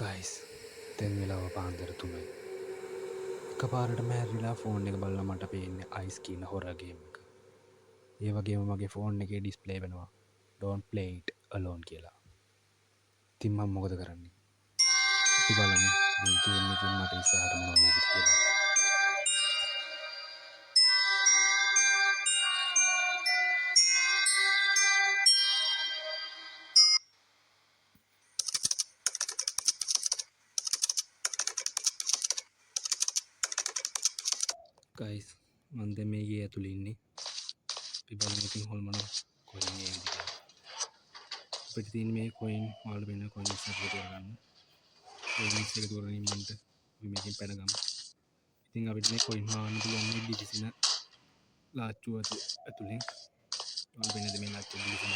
Guys තැන් වෙලාව පාන්දර 3යි එකපාරට මැරිලා ෆෝන් එක බලලා මට පේන්නේ අයිස් කියන හොරර් ගේම් එක. ඒ වගේම මගේ ෆෝන් එකේ ඩිස්ප්ලේ වෙනවා don't play it alone කියලා. ඉතින් මම මොකද කරන්නේ? අපි බලමු මේ ගේම් එකෙන් මට ඉස්සරහට මොනවද වෙයිද කියලා. ගයිස් මම දැන් මේ ගේ ඇතුළේ ඉන්නේ. අපි බලමු ඉතින් හොල්මන කොයින් එයිද කියලා. අපිට තියෙන මේ කොයින් වල වෙන කොයින් එකතු කරගන්න. කොයින් එකතු කරගෙන ඉන්නට අපි මේකෙන් පැන ගමු. ඉතින් අපිට මේ කොයින් හොයන්න පුළුවන් මේ දිලිසෙන ලාච්චුව ඇතුලෙන්. වල වෙනද මේ ලාච්චුව දිලිසෙන.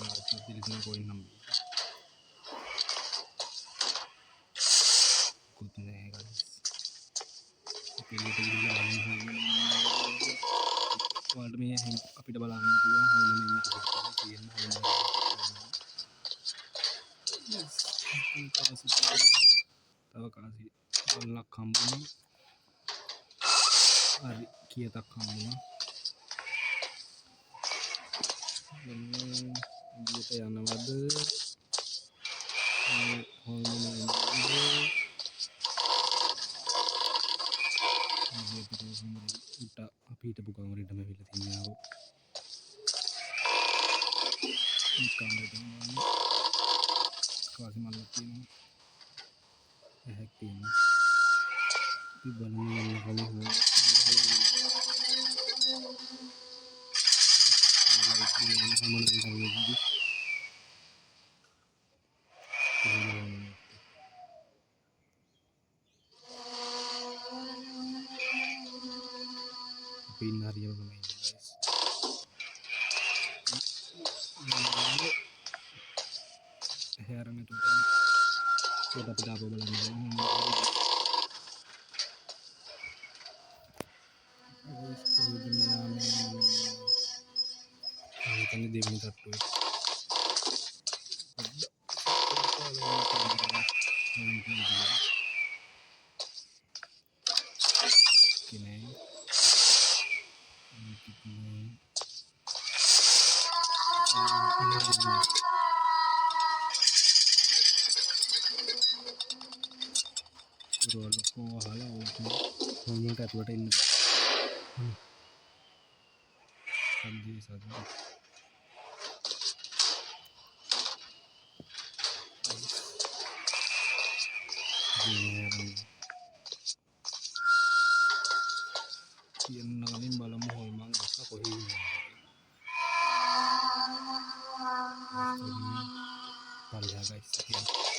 ලාච්චුව දිලිසෙන කොයින් නම් कुछ नहीं है वर्ल्ड में हम අපිට බලන්න පුළුවන් හොල්මන ඉන්න කොහෙද තියෙන හොල්මන තව කාසි වලක් හම්බුණා හරි කීයටක් හම්බුණා ඉදිරියට යනවද හොල්මන උට අපිට පුකමරටම විල තින්නාව කාසි මල්ලක් තියෙනවා ඇහැක් තියෙනවා අපි බලමු යන්න කලින් පින් හරියම තමයි guys හැරෙන්න තුන ඒක අපිට ආපහු බලන්න ඕනේ දෙවෙනි තට්ටුවේ रोलों वाला होने का थोड़ा इन सब्जी सब्जी ये नगलिन बालम होल मांग ऐसा कोई पल जाएगा इससे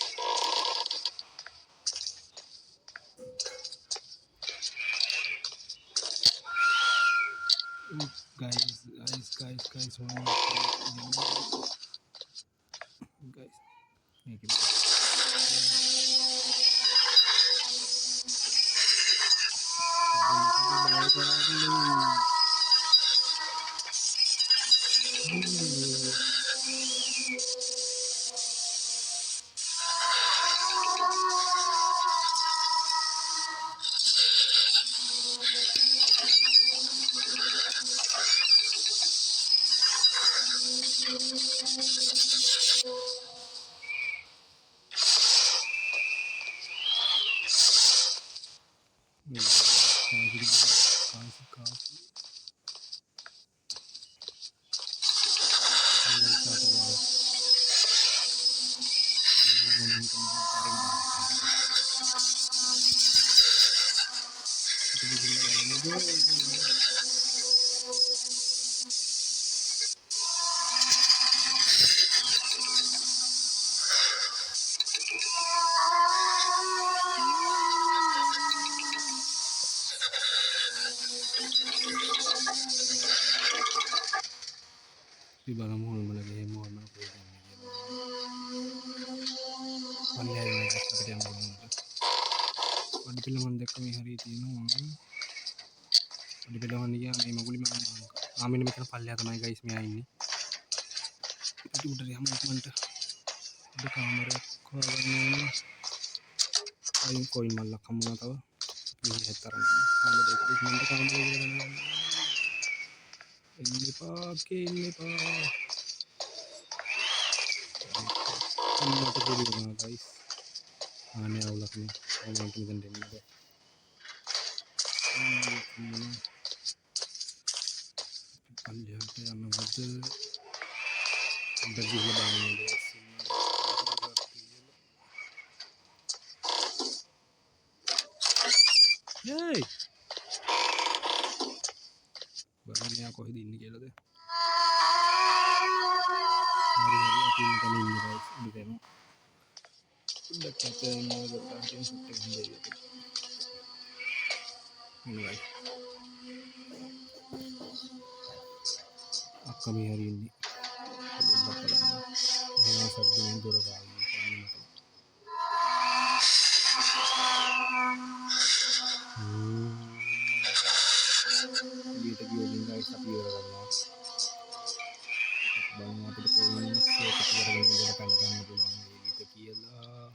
guys make it di balam hol mana game hol mana koy game man yaay na def bi dem wadi pila man dekk mi hari tinu wadi pila man ya may maguli man ආමින මෙතන පල්ලෙහා තමයි guys මෙයා ඉන්නේ. ඉතින් උඩට යමු ඉක්මනට. උඩ කාමරයක් හොයාගන්න ඕනේ. අයින් කොයින් මල්ලක් හම්බුණා තව. මේ හැතරන්. කාමරේ ඉක්මනට කාමරේ ගිහලා ගන්න. එන්න එපා කේන්න එපා. අන්නට පුළුවන් ගයිස්. ආනේ අවුලක් නේ. අවුලක් මෙතන දෙන්න බෑ. පල්ලෙහාට යනවද? උඩ ගිහලා බලන්න. Yay! බලන්න යා කොහෙද ඉන්නේ කියලාද? හරි අපි මෙතන ඉන්නේ guys. මෙතන. උඩට යන්න ඕනේ ගොඩක් සෙට් එක හොඳයි. හොඳයි. අක්කා මේ හරි ඉන්නේ. පොඩ්ඩක් බලන්න. එහෙනම් සද්දෙන් දොර ගාන. ඊට ගියොත් guys අපි ඉවර කරනවා. බලන්න අපිට කොයින්ස් එකතු කරගෙන ඉඳලා පැන ගන්න පුළුවන් වේවිද කියලා.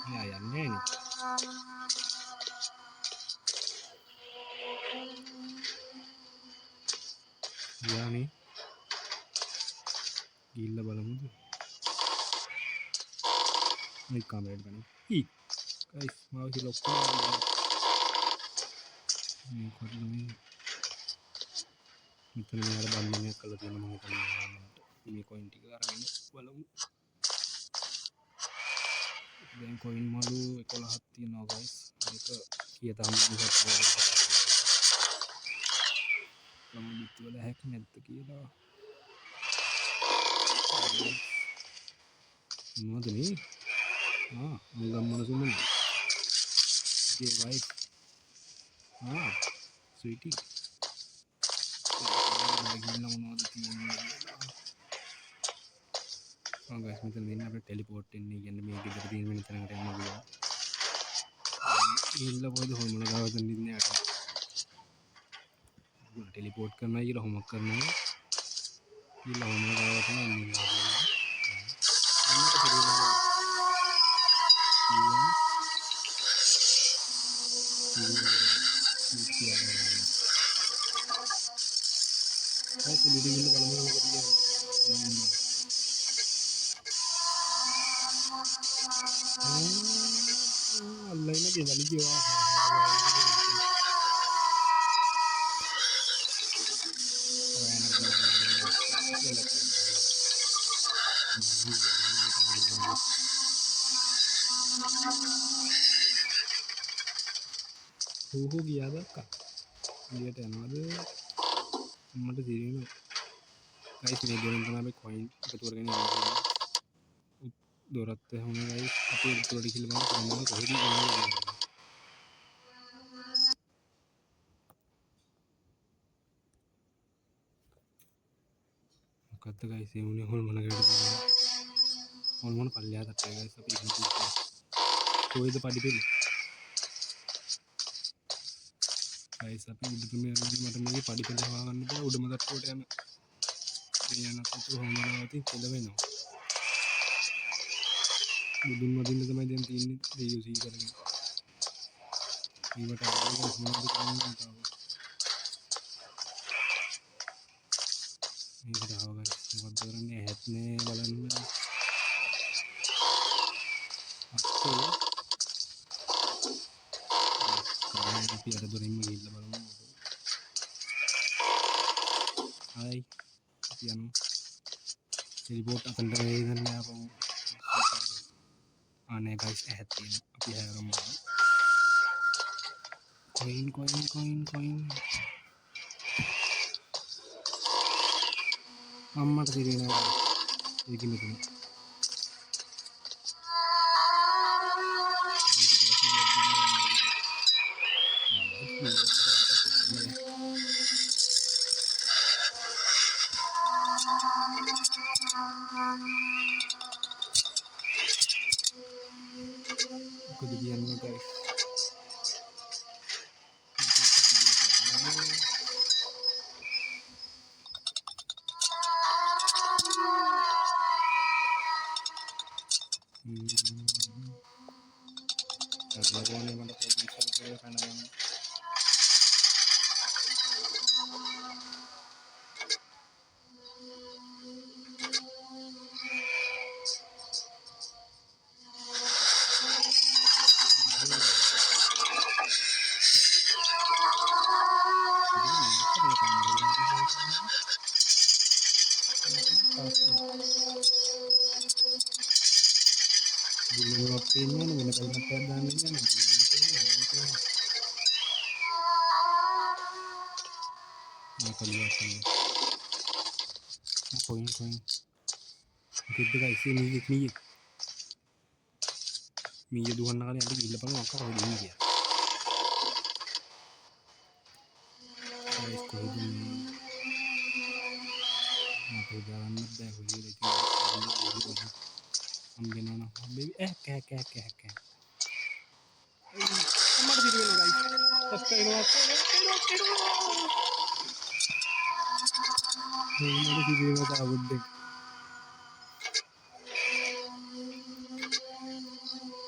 මෙයා යන්නේ නේ. යානේ. ගිහිල්ලා බලමුද? මේ කාමරේට ගන්න. guys මාව කියලා ඔක්කොම මේ කොහොමද මෙතන මෙයාට බන්ධනයක් කරලා තියෙන මම හිතන්නේ මේ කොයින් ටික අරගෙන බලමු. දැන් කොයින් මලු 11ක් තියෙනවා guys. මේක කීයටම මම බිත් වල හැක් නැද්ද කියලා. මොනවද මේ? අංගම්මන සුමන. ඒ වයිෆ්. ස්වීටි. මොනවද තියෙන්නේ? guys මෙතන දෙන්න අපිට ටෙලිපෝට් වෙන්නේ කියන්නේ මේ ගෙදර තියෙන වෙන තැනකට යන්න පුළුවන්. ඉල්ල කොයිද හොල්මන ගාවට ඉන්නේ යට. ටෙලිපෝට් කරනවා කියලා හොමක් කරනවා. ඉල්ල හොල්මන ගාවට ඉන්නේ. අන්නක පිළිවෙල. guys ඉතින් ඉන්න බලමු මොකද කියන්නේ. online lagi nggak lucu ya gila kak lihat yang ada mata diri guys ini dorong kenapa koin ketua ini दोरते होंगे गाइस अपने थोड़ी खिल में करना कोई भी नहीं है कत्ते गाइस ये उन्हें होल मना कर होल मन कर लिया था गाइस सब एक कोई तो पार्टी पे गाइस अभी उधर में मतलब मुझे पार्टी पे हवा करने पे उधर मतलब छोटे में ये ना तो होल मना होती चलो भाई ना බුදුන් වදින්න තමයි දැන් තියෙන්නේ දෙයියෝ සී කරගෙන. ඊවට ආවම මොනවද කරන්නේ තාම. මේකට ආව ගයිස් මොකද කරන්නේ ඇහත් නේ බලන්න. අක්කෝ. අපි අර දොරින්ම ගිහිල්ලා බලමු. හායි. අපි යමු. ටෙලිපෝට් අතට වෙයිදන්නේ ආපහු. आने गाइस ऐड තියෙන අපි හැරමු කොයින් අම්මට තිරේනවා ඒක මෙතන kejadiannya guys Nagawani man ako sa pagkakaya ka naman. Belum opinion, guna kalimat perdana niya. Nakalimutan niya. Coin. Kita guys, ini miyik 2 na kali. Ada gila pa nga ako din niya. Guys, ko din. Mapujalan na dahil ko din ito. Ang gano'n ako. Baby, kaya. Amar video na guys. Subscribe ako. Amar video na tawag din.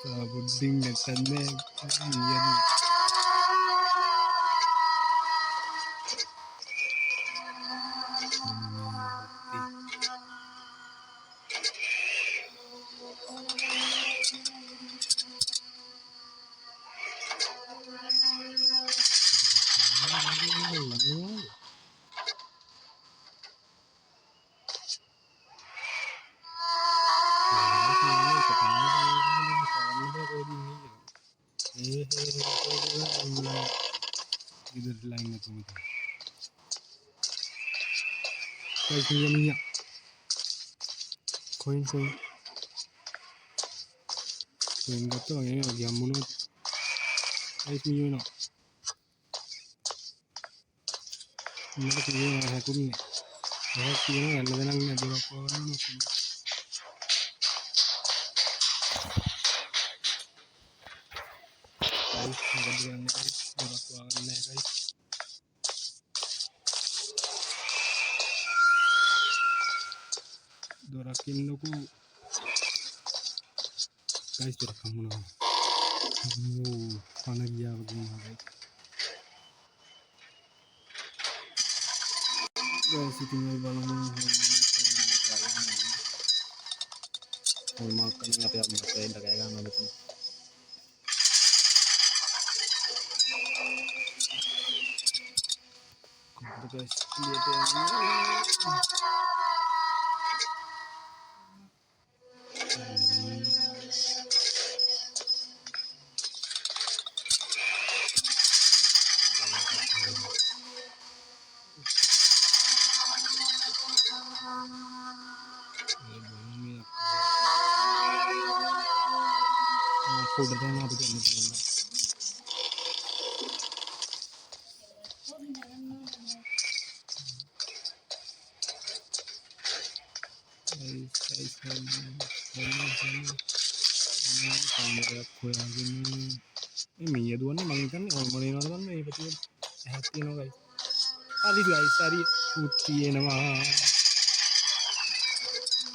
Tawag din nagtaneg. Yan. Gitu lain na tumita. Guys, niya. Coin. Coin gato ngayon nagyan mo na. Guys, niyo na. Hindi ko siya na hakun niya. Guys, niyo na lang niya diba ko ano. Guys, magandang niya guys. Diba ko ano na guys. Dorakin ko. Guys, dorakan mo na. Panagya ko din guys. Guys, tinggal balang mo. Makan nga tayo matay lagay ka na betul. Guys, lihat ya. Folder na begini. Guys, kamera ko yan. Ini dua nih mangikan nih orang mana orang nih betul. Happy no guys. Adi guys, adi putih nama.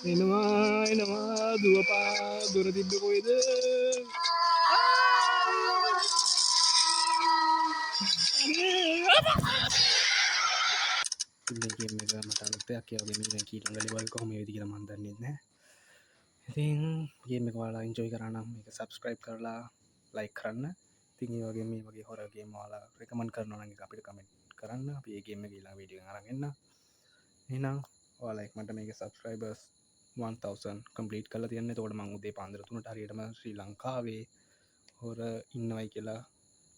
Ini nama dua tiga ko itu. Ini game එක මට අලුතයක් ඒ වගේ මේක කීටන් ගලිවල් කොහොම වේවිද කියලා මම දන්නේ නැහැ. ඉතින් ගේම් එක ඔයාලා එන්ජොයි කරා නම් මේක subscribe කරලා like කරන්න. ඉතින් ඒ වගේ මේ වගේ horror game ඔයාලා recommend කරනවා නම් ඒක අපිට comment කරන්න. අපි ඒ game එක ඊළඟ වීඩියෝ එකෙන් අරන් එන්න. එහෙනම් ඔයාලා මට මේක subscribers 1000 complete කරලා තියන්න. එතකොට මම උදේ පාන්දර 3ට හරියටම ශ්‍රී ලංකාවේ horror ඉන්නවයි කියලා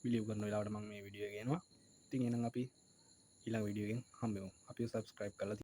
believe කරන වෙලාවට මම මේ වීඩියෝ එක එනවා. ඉතින් එහෙනම් අපි ඊළඟ වීඩියෝ එකෙන් හම්බෙමු. අපිව subscribe කරලා